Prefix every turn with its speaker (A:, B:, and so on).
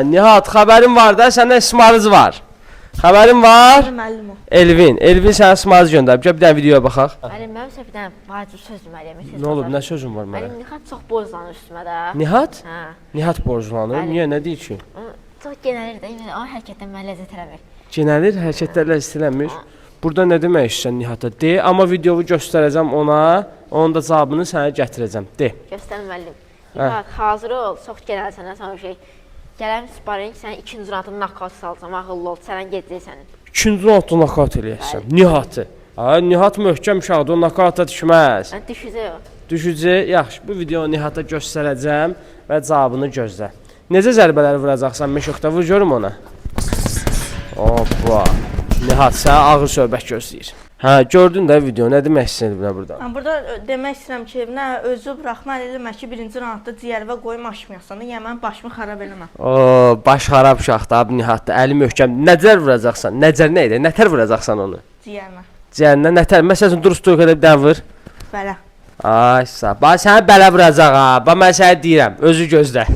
A: Nihat, xəbərin var da, səndə smarız var. Xəbərin var?
B: Müəllim o.
A: Elvin sənə smarız göndərib. Gəl bir dənə videoya baxaq.
C: Müəllim, mən isə bir dənə vacib söz deməliyəm.
A: Nə olub, nə sözün var mənə?
C: Müəllim, Nihat çox borclanır üstümə də.
A: Nihat?
C: Hə.
A: Nihat borclanır.
C: Bəli.
A: Niyə, nə deyir ki?
C: Çox genəlir də, o hərəkətdən mən ləzzət eləmir.
A: Genəlir, hərəkətlərlə istənilmir. Burada nə demək istəyirsən Nihata? De, amma videoyu göstərəcəm ona, onun da cavabını sənə gətirəcəm. De.
C: Göstər müəllim. Nihat, hazır ol, çox genəlir sənə sana bir şey. Gələm sparing, sənə ikinci rauntda nakavt salacam, ağıllı ol, sənə gedəcək sənin.
A: İkinci raundda nakavt eləyəcəm. Nihatı. Nihat möhkəm uşaqdır, o nakavta düşməz.
C: Düşəcək o.
A: Düşücü, yaxşı, bu videonu Nihata göstərəcəm və cavabını gözlə. Necə zərbələri vuracaqsan, Meşokda vur görüm ona. Hoppa. Nihat, sənə ağır söhbət gözləyir. Hə, gördün də video, nə demək istəyirəm burada?
B: Burada demək istəyirəm ki, nə özü buraxma eləmə ki, birinci raundda ciyərvə qoyum aşmayasan da, yəni mənim başımı xarab eləmə.
A: Oo, baş xarab uşaqdır abi Nihatda, əli möhkəm. Nəcər vuracaqsan? Nəcər nə idi? Nətər vuracaqsan onu?
B: Ciyərinə.
A: Ciyərinə nətər? Məsələn, dur stoyka da bir dənə vur.
B: Belə.
A: Ay sağ. Bax səni belə vuracaq ha. Bax mən sənə deyirəm, özü gözlə.